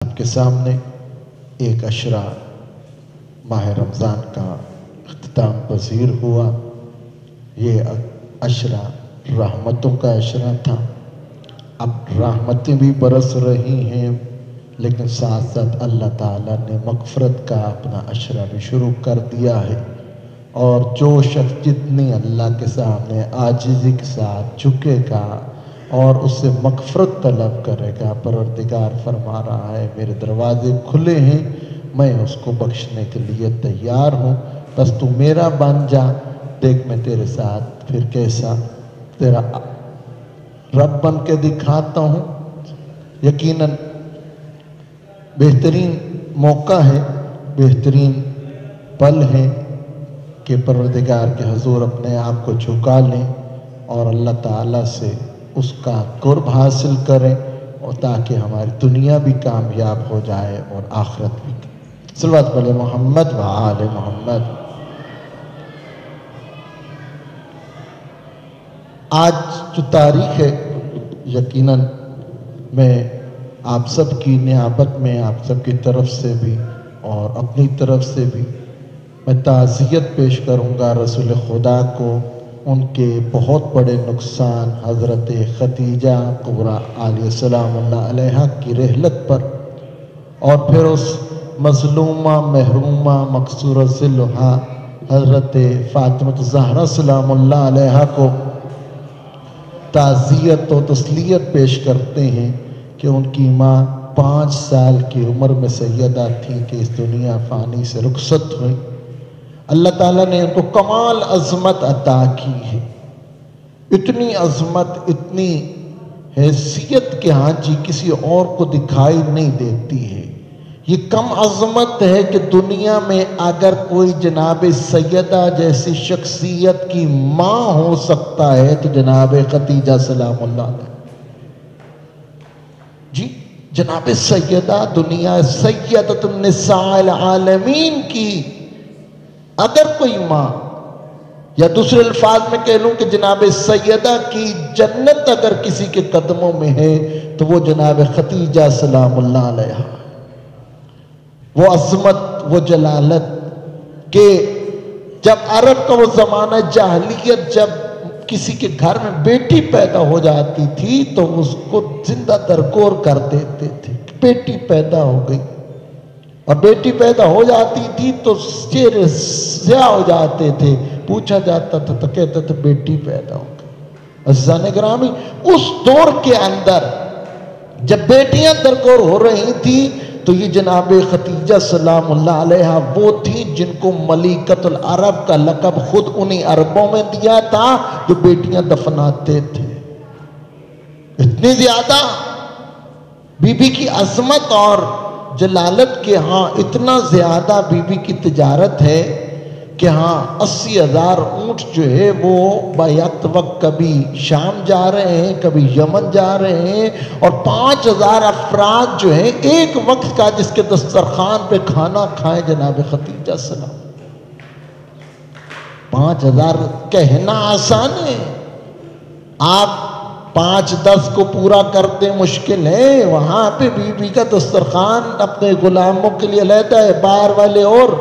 آپ کے سامنے ایک عشرہ ماہ رمضان کا اختتام پذیر ہوا۔ یہ عشرہ رحمتوں کا عشرہ تھا۔ اب رحمتیں بھی برس رہی ہیں، لیکن ساتھ ساتھ اللہ تعالیٰ نے مغفرت کا اپنا عشرہ بھی شروع کر دیا ہے، اور جو شخص جتنی اللہ کے سامنے عاجزی کے ساتھ جھکے گا اور اس سے مغفرت طلب کرے گا، پروردگار فرما رہا ہے میرے دروازے کھلے ہیں، میں اس کو بخشنے کے لیے تیار ہوں، بس تو میرا بن جا، دیکھ میں تیرے ساتھ پھر کیسا تیرا رب بن کے دکھاتا ہوں۔ یقیناً بہترین موقع ہے، بہترین پل ہے کہ پروردگار کے حضور اپنے آپ کو جھکا لیں اور اللہ تعالیٰ سے اس کا قرب حاصل کریں، اور تاکہ ہماری دنیا بھی کامیاب ہو جائے اور آخرت بھی۔ صلوات علی محمد و آل محمد۔ آج جو تاریخ ہے، یقیناً میں آپ سب کی نیابت میں، آپ سب کی طرف سے بھی اور اپنی طرف سے بھی میں تعزیت پیش کروں گا رسول خدا کو ان کے بہت بڑے نقصان حضرت خدیجہ کبریٰ علیہ سلام اللہ علیہا کی رحلت پر، اور پھر اس مظلومہ محرومہ مکسورہ ذلھا حضرت فاطمہ زہرا سلام اللہ علیہا کو تعزیت و تسلیت پیش کرتے ہیں کہ ان کی ماں 5 سال کی عمر میں سیدہ تھی کہ اس دنیا فانی سے رخصت ہوئی۔ اللہ تعالیٰ نے ان کو کمال عظمت عطا کی ہے، اتنی عظمت، اتنی حیثیت کہ ہاں جی کسی اور کو دکھائی نہیں دیتی ہے۔ یہ کم عظمت ہے کہ دنیا میں اگر کوئی جناب سیدہ جیسی شخصیت کی ماں ہو سکتا ہے تو جناب خدیجہ سلام اللہ علیہ، جی جناب سیدہ، دنیا سیدۃ النساء العالمین کی اگر کوئی ماں، یا دوسرے الفاظ میں کہہ لوں کہ جناب سیدہ کی جنت اگر کسی کے قدموں میں ہے تو وہ جناب خدیجہ سلام اللہ علیہ۔ وہ عظمت، وہ جلالت کہ جب عرب کا وہ زمانہ جاہلیت، جب کسی کے گھر میں بیٹی پیدا ہو جاتی تھی تو اس کو زندہ درگور کر دیتے تھے، بیٹی پیدا ہو گئی، اور بیٹی پیدا ہو جاتی تھی تو چہرے سیاہ ہو جاتے تھے، پوچھا جاتا تھا تو کہتے تھے بیٹی پیدا ہو گئی۔ عزیزان گرامی، اس دور کے اندر جب بیٹیاں درگور ہو رہی تھی تو یہ جناب خدیجہ سلام اللہ علیہ وہ تھی جن کو ملکۃ العرب کا لقب خود انہی عربوں میں دیا تھا جو بیٹیاں دفناتے تھے۔ اتنی زیادہ بی بی کی عظمت اور جلالت کے ہاں اتنا زیادہ بی بی کی تجارت ہے کہ ہاں 80,000 اونٹ جو ہے وہ بیک وقت کبھی شام جا رہے ہیں، کبھی یمن جا رہے ہیں، اور 5,000 افراد جو ہیں ایک وقت کا جس کے دسترخوان پہ کھانا کھائیں جناب خدیجہ سلام۔ 5,000 کہنا آسان ہے، آپ 5-10 کو پورا کرتے مشکل ہے، وہاں پہ بی بی کا دسترخوان اپنے غلاموں کے لیے علیحدہ ہے، باہر والے اور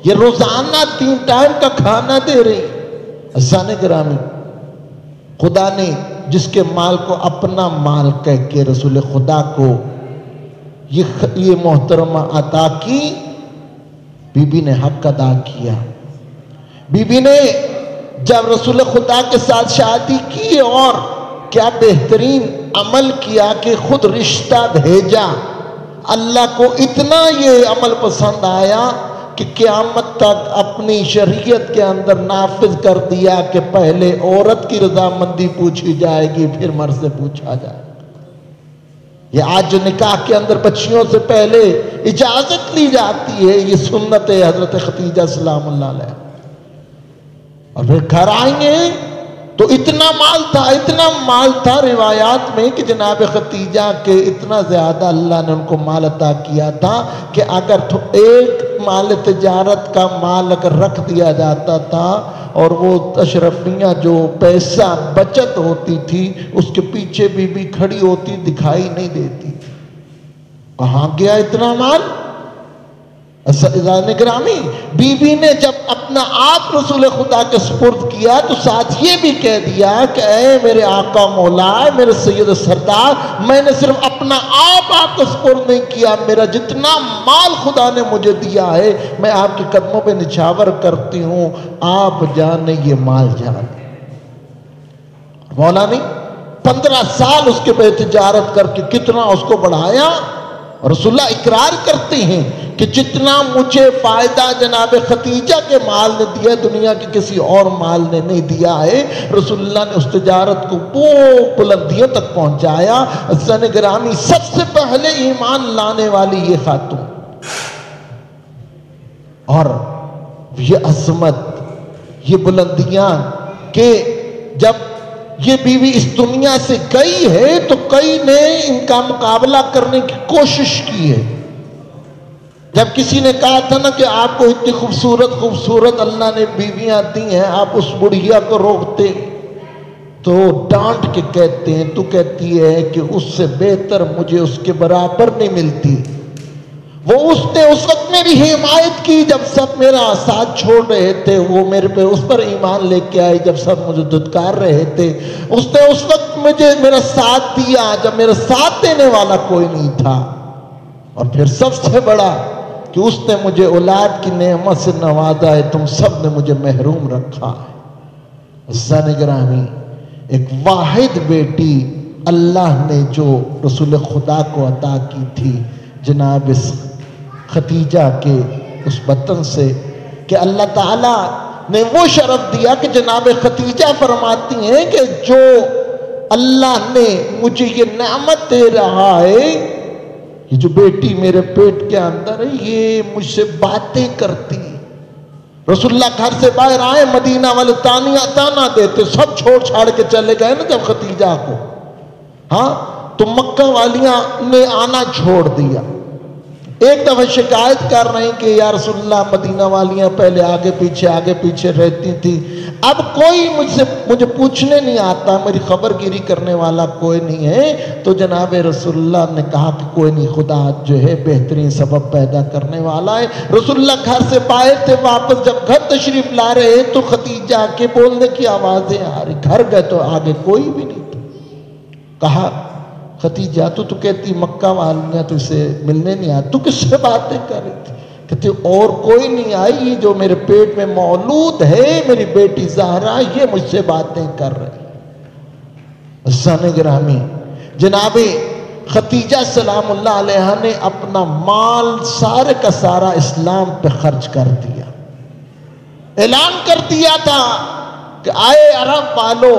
یہ روزانہ 3 ٹائم کا کھانا دے رہی۔ عزیزان گرامی، خدا نے جس کے مال کو اپنا مال کہہ کے رسول خدا کو یہ محترمہ عطا کی، بی بی نے حق ادا کیا۔ بی بی نے جب رسول خدا کے ساتھ شادی کی اور کیا بہترین عمل کیا کہ خود رشتہ بھیجا۔ اللہ کو اتنا یہ عمل پسند آیا کہ قیامت تک اپنی شریعت کے اندر نافذ کر دیا کہ پہلے عورت کی رضامندی پوچھی جائے گی، پھر مرد سے پوچھا جائے گا۔ یہ آج جو نکاح کے اندر بچیوں سے پہلے اجازت لی جاتی ہے، یہ سنت ہے حضرت خدیجہ سلام اللہ علیہ۔ اور پھر گھر آئیں گے تو اتنا مال تھا روایات میں کہ جناب خدیجہ کے اتنا زیادہ اللہ نے ان کو مال عطا کیا تھا کہ اگر ایک مال تجارت کا مال اگر رکھ دیا جاتا تھا اور وہ اشرفیاں جو پیسہ بچت ہوتی تھی اس کے پیچھے بی بی کھڑی ہوتی دکھائی نہیں دیتی تھی۔ کہاں گیا اتنا مال؟ عزیزان گرامی، بیوی نے جب اپنا آپ رسول خدا کے سپرد کیا تو ساتھ یہ بھی کہہ دیا کہ اے میرے آقا مولا، میرے سید سردار، میں نے صرف اپنا آپ کے سپرد نہیں کیا، میرا جتنا مال خدا نے مجھے دیا ہے میں آپ کے قدموں پہ نچھاور کرتی ہوں، آپ جانے یہ مال جانے۔ مولا نے 15 سال اس کے پہ تجارت کر کے کتنا اس کو بڑھایا، اور رسول اللہ اقرار کرتے ہیں کہ جتنا مجھے فائدہ جناب ختیجہ کے مال نے دیا دنیا کے کسی اور مال نے نہیں دیا ہے۔ رسول اللہ نے اس تجارت کو وہ بلندیوں تک پہنچایا۔ عزیزان گرامی، سب سے پہلے ایمان لانے والی یہ خاتون، اور یہ عظمت، یہ بلندیاں کہ جب یہ بیوی اس دنیا سے گئی ہے تو کئی نے ان کا مقابلہ کرنے کی کوشش کی ہے۔ جب کسی نے کہا تھا نا کہ آپ کو اتنی خوبصورت اللہ نے بیویاں دی ہیں، آپ اس بڑھیا کو روکتے، تو ڈانٹ کے کہتے ہیں، تو کہتی ہے کہ اس سے بہتر مجھے اس کے برابر نہیں ملتی۔ وہ اس نے اس وقت میری حمایت کی جب سب میرا ساتھ چھوڑ رہے تھے، وہ میرے پہ اس پر ایمان لے کے آئی جب سب مجھے دھتکار رہے تھے، اس نے اس وقت مجھے میرا ساتھ دیا جب میرا ساتھ دینے والا کوئی نہیں تھا، اور پھر سب سے بڑا کہ اس نے مجھے اولاد کی نعمت سے نوازا ہے، تم سب نے مجھے محروم رکھا ہے۔ عزیزان گرامی، ایک واحد بیٹی اللہ نے جو رسول خدا کو عطا کی تھی جناب ختیجہ کے اس وطن سے، کہ اللہ تعالیٰ نے وہ شرف دیا کہ جناب ختیجہ فرماتی ہیں کہ جو اللہ نے مجھے یہ نعمت دے رہا ہے، یہ جو بیٹی میرے پیٹ کے اندر ہے، یہ مجھ سے باتیں کرتی۔ رسول اللہ گھر سے باہر آئے، مدینہ والے تانا دیتے، سب چھوڑ چھاڑ کے چلے گئے نا جب ختیجہ کو، ہاں تو مکہ والیاں نے آنا چھوڑ دیا۔ ایک دفعہ شکایت کر رہے ہیں کہ یا رسول اللہ، مدینہ والیاں پہلے آگے پیچھے رہتی تھی، اب کوئی مجھے پوچھنے نہیں آتا، میری خبر گیری کرنے والا کوئی نہیں ہے۔ تو جناب رسول اللہ نے کہا کہ کوئی نہیں، خدا جو ہے بہترین سبب پیدا کرنے والا ہے۔ رسول اللہ گھر سے باہر تھے، واپس جب گھر تشریف لا رہے تو ختیجہ کے بولنے کی آوازیں آ رہی، گھر گئے تو آگے کوئی بھی نہیں تھا۔ کہا ختیجہ تو کہتی مکہ والیاں تو اسے ملنے نہیں آتی، تو کس سے باتیں کر رہی تھی؟ کہتی اور کوئی نہیں آئی، جو میرے پیٹ میں مولود ہے میری بیٹی زہرا، یہ مجھ سے باتیں کر رہی۔ عزیزان گرامی، جناب ختیجہ سلام اللہ علیہ نے اپنا مال سارے کا سارا اسلام پہ خرچ کر دیا۔ اعلان کر دیا تھا کہ آئے عرب والو،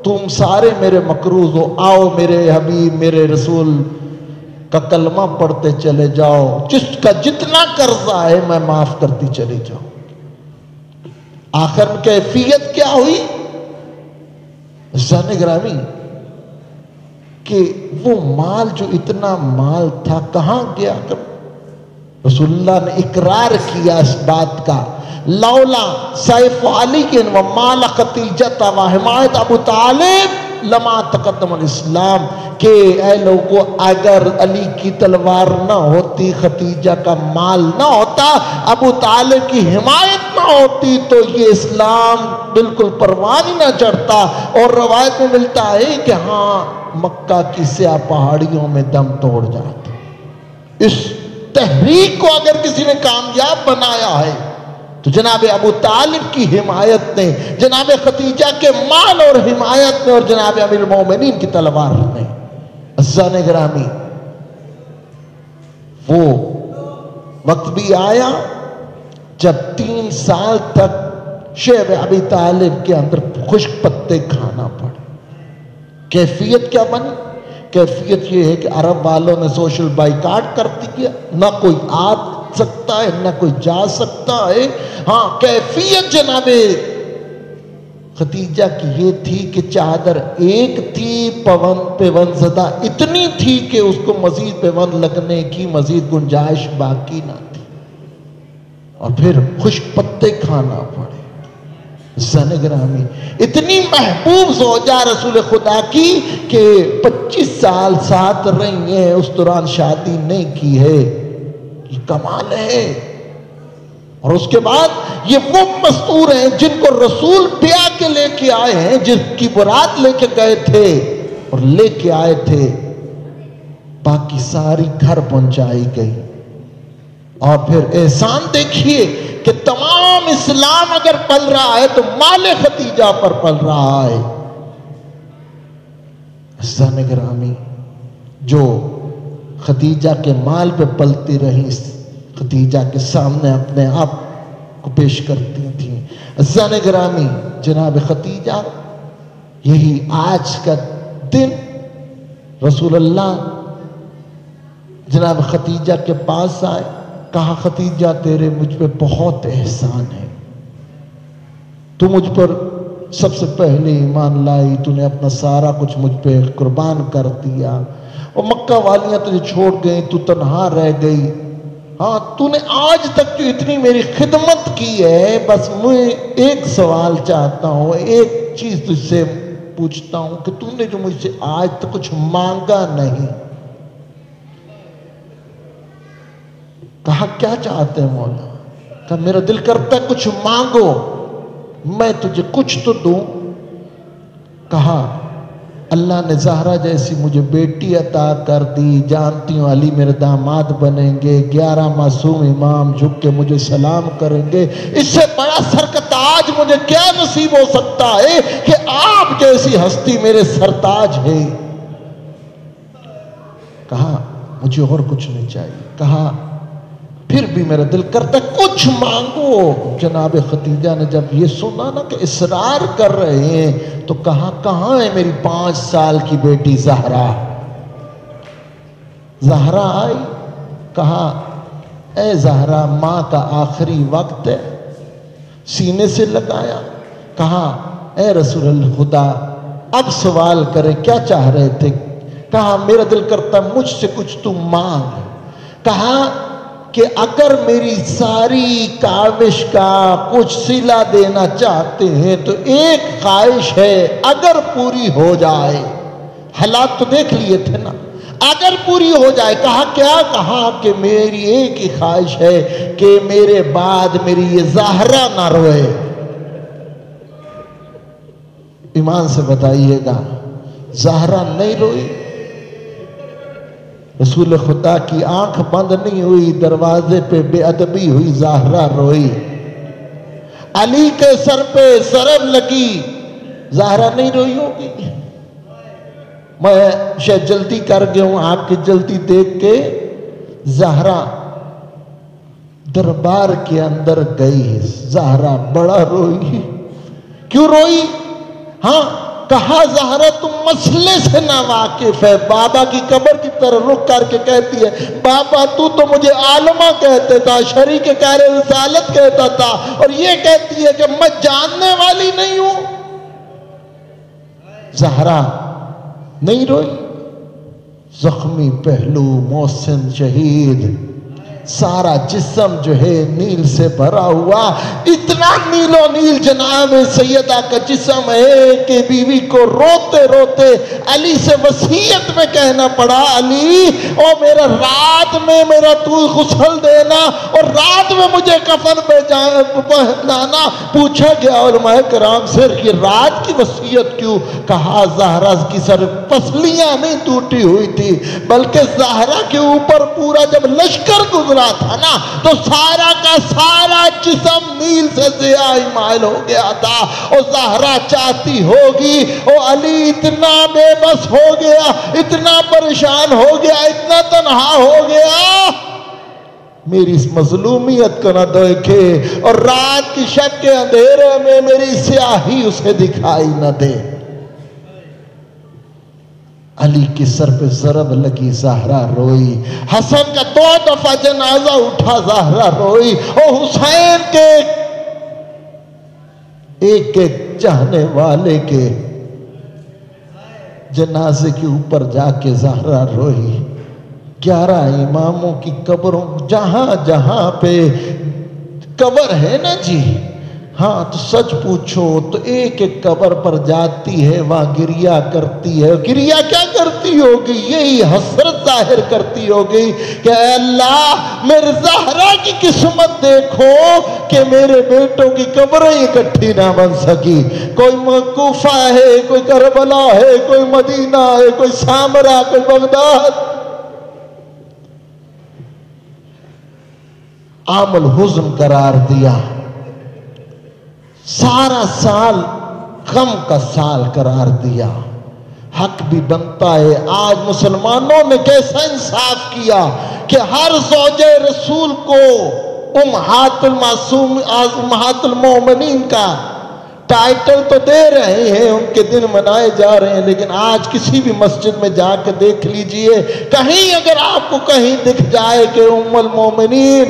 تم سارے میرے مقروض ہو، آؤ میرے حبیب میرے رسول کا کلمہ پڑھتے چلے جاؤ، جس کا جتنا قرضہ ہے میں معاف کرتی چلی جاؤں۔ آخر میں کیفیت کیا ہوئی عزیزان گرامی کہ وہ مال جو اتنا مال تھا کہاں گیا؟ رسول اللہ نے اقرار کیا اس بات کا، لولا سیف علی و مال ختیجہ و حمایت ابو طالب لما تقدم الاسلام، کہ اے لوگوں اگر علی کی تلوار نہ ہوتی، ختیجہ کا مال نہ ہوتا، ابو طالب کی حمایت نہ ہوتی تو یہ اسلام بالکل پروان ہی نہ چڑھتا۔ اور روایت میں ملتا ہے کہ ہاں مکہ کی سیاہ پہاڑیوں میں دم توڑ جاتا۔ اس تحریک کو اگر کسی نے کامیاب بنایا ہے تو جناب ابو طالب کی حمایت نے، جناب ختیجہ کے مال اور حمایت نے، اور جناب امیر المومنین کی تلوار نے۔ عزیزان گرامی، وہ وقت بھی آیا جب 3 سال تک شیب ابی طالب کے اندر خشک پتے کھانا پڑے۔ کیفیت کیا بنی؟ کیفیت یہ ہے کہ عرب والوں نے سوشل بائیکاٹ کر دیا، نہ کوئی آ سکتا ہے نہ کوئی جا سکتا ہے۔ ہاں کیفیت جناب ختیجہ کی یہ تھی کہ چادر ایک تھی، پیوند زدہ اتنی تھی کہ اس کو مزید پیوند لگنے کی مزید گنجائش باقی نہ تھی، اور پھر خشک پتے کھانا پڑے۔ زن گرامی اتنی محبوب زوجہ رسول خدا کی کہ 25 سال ساتھ رہی ہیں، اس دوران شادی نہیں کی ہے، یہ کمال ہے۔ اور اس کے بعد یہ وہ مستور ہیں جن کو رسول بیاہ کے لے کے آئے ہیں، جن کی برات لے کے گئے تھے اور لے کے آئے تھے، باقی ساری گھر پہنچائی گئی۔ اور پھر احسان دیکھیے کہ تمام اسلام اگر پل رہا ہے تو مال خدیجہ پر پل رہا ہے۔ عزیزان گرامی، جو خدیجہ کے مال پہ پلتی رہی، خدیجہ کے سامنے اپنے آپ کو پیش کرتی تھیں۔ عزیزان گرامی، جناب خدیجہ، یہی آج کا دن رسول اللہ جناب خدیجہ کے پاس آئے، کہا خدیجہ تیرے مجھ پہ بہت احسان ہے، تو مجھ پر سب سے پہلے ایمان لائی، تو نے اپنا سارا کچھ مجھ پہ قربان کر دیا، اور مکہ والیاں تجھے چھوڑ گئیں، تو تنہا رہ گئی، ہاں تو نے آج تک جو اتنی میری خدمت کی ہے، بس میں ایک سوال چاہتا ہوں، ایک چیز تجھ سے پوچھتا ہوں کہ تم نے جو مجھ سے آج تک کچھ مانگا نہیں۔ کہا کیا چاہتے ہیں مولا؟ کہا میرا دل کرتا ہے کچھ مانگو، میں تجھے کچھ تو دوں۔ کہا اللہ نے زہرا جیسی مجھے بیٹی عطا کر دی، جانتی ہوں علی میرے داماد بنیں گے، 11 معصوم امام جھک کے مجھے سلام کریں گے، اس سے بڑا سرکتاج مجھے کیا نصیب ہو سکتا ہے کہ آپ جیسی ہستی میرے سرتاج ہے۔ کہا مجھے اور کچھ نہیں چاہیے۔ کہا پھر بھی میرا دل کرتا ہے کچھ مانگو۔ جناب خدیجہ نے جب یہ سنا نا کہ اصرار کر رہے ہیں، تو کہا کہاں ہے میری 5 سال کی بیٹی زہرا؟ زہرا آئی، کہا اے زہرا ماں کا آخری وقت ہے، سینے سے لگایا، کہا اے رسول الخدا اب سوال کرے کیا چاہ رہے تھے؟ کہا میرا دل کرتا مجھ سے کچھ تم مانگ۔ کہا کہ اگر میری ساری کاوش کا کچھ صلہ دینا چاہتے ہیں تو ایک خواہش ہے، اگر پوری ہو جائے، حالات تو دیکھ لیے تھے نا، اگر پوری ہو جائے۔ کہا کیا؟ کہا کہ میری ایک ہی خواہش ہے کہ میرے بعد میری یہ زہرا نہ روئے۔ ایمان سے بتائیے گا زہرا نہیں روئی؟ رسول خدا کی آنکھ بند نہیں ہوئی، دروازے پہ بے ادبی ہوئی، زہرا روئی۔ علی کے سر پہ ضرب لگی، زہرا نہیں روئی ہوگی؟ میں شاید جلدی کر گیا ہوں، آپ کی جلدی دیکھ کے زہرا دربار کے اندر گئی، زہرا بڑا روئی۔ کیوں روئی؟ ہاں کہا زہرا تم مسئلے سے نہ واقف ہے۔ بابا کی قبر کی طرف رخ کر کے کہتی ہے بابا تو مجھے عالمہ کہتے تھا، شریک کار رسالت کہتا تھا، اور یہ کہتی ہے کہ میں جاننے والی نہیں ہوں۔ زہرا نہیں روئی؟ زخمی پہلو، محسن شہید، سارا جسم جو ہے نیل سے بھرا ہوا، اتنا نیل و نیل جناب سیدہ کا جسم ہے کہ بیوی کو روتے روتے علی سے وصیت میں کہنا پڑا، علی او میرا رات میں میرا تو غسل دینا اور رات میں مجھے کفن پہنانا۔ پوچھا گیا علماء کرام سے یہ رات کی وصیت کیوں؟ کہا زہرا کی سر پسلیاں نہیں ٹوٹی ہوئی تھی، بلکہ زہرا کے اوپر پورا جب لشکر گزرا تھا نا تو سارا کا سارا جسم نیل سے سیاہ مائل ہو گیا تھا۔ اور زہرا چاہتی ہوگی او علی اتنا بے بس ہو گیا، اتنا پریشان ہو گیا، اتنا تنہا ہو گیا، میری اس مظلومیت کو نہ دیکھے اور رات کی شب کے اندھیرے میں میری سیاہی اسے دکھائی نہ دے۔ علی کی سر پہ ضرب لگی، زہرا روئی۔ حسن کا 2 دفعہ جنازہ اٹھا، زہرا روئی۔ اور حسین کے ایک ایک چاہنے والے کے جنازے کے اوپر جا کے زہرا روئی۔ 11 اماموں کی قبروں جہاں جہاں پہ قبر ہے نا جی، ہاں تو سچ پوچھو تو ایک ایک قبر پر جاتی ہے، وہاں گریا کرتی ہے. گریا کیا کرتی ہوگی؟ یہی حسرت ظاہر کرتی ہوگی کہ اے اللہ میرے زہرا کی قسمت دیکھو کہ میرے بیٹوں کی قبریں اکٹھی نہ بن سکی. کوئی کوفہ ہے، کوئی کربلا ہے، کوئی مدینہ ہے، کوئی سامرا، کوئی بغداد. عام الحزن قرار دیا، سارا سال غم کا سال قرار دیا. حق بھی بنتا ہے. آج مسلمانوں نے کیسا انصاف کیا کہ ہر زوجہ رسول کو امہات المعصوم امہات المومنین کا ٹائٹل تو دے رہے ہیں، ان کے دن منائے جا رہے ہیں، لیکن آج کسی بھی مسجد میں جا کے دیکھ لیجئے، کہیں اگر آپ کو کہیں دکھ جائے کہ ام المومنین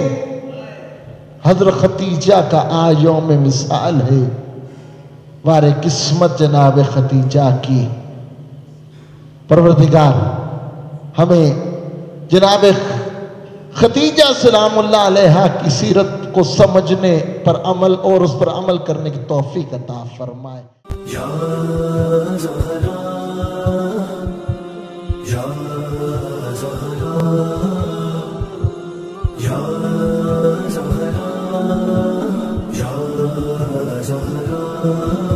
حضرت خدیجہ کا آج یوم مثال ہے. وارے قسمت جناب خدیجہ کی. پروردگار ہمیں جناب خدیجہ سلام اللہ علیہا کی سیرت کو سمجھنے پر عمل اور اس پر عمل کرنے کی توفیق عطا فرمائے. یا زہرا یا زہرا یا زہرا یا زہرا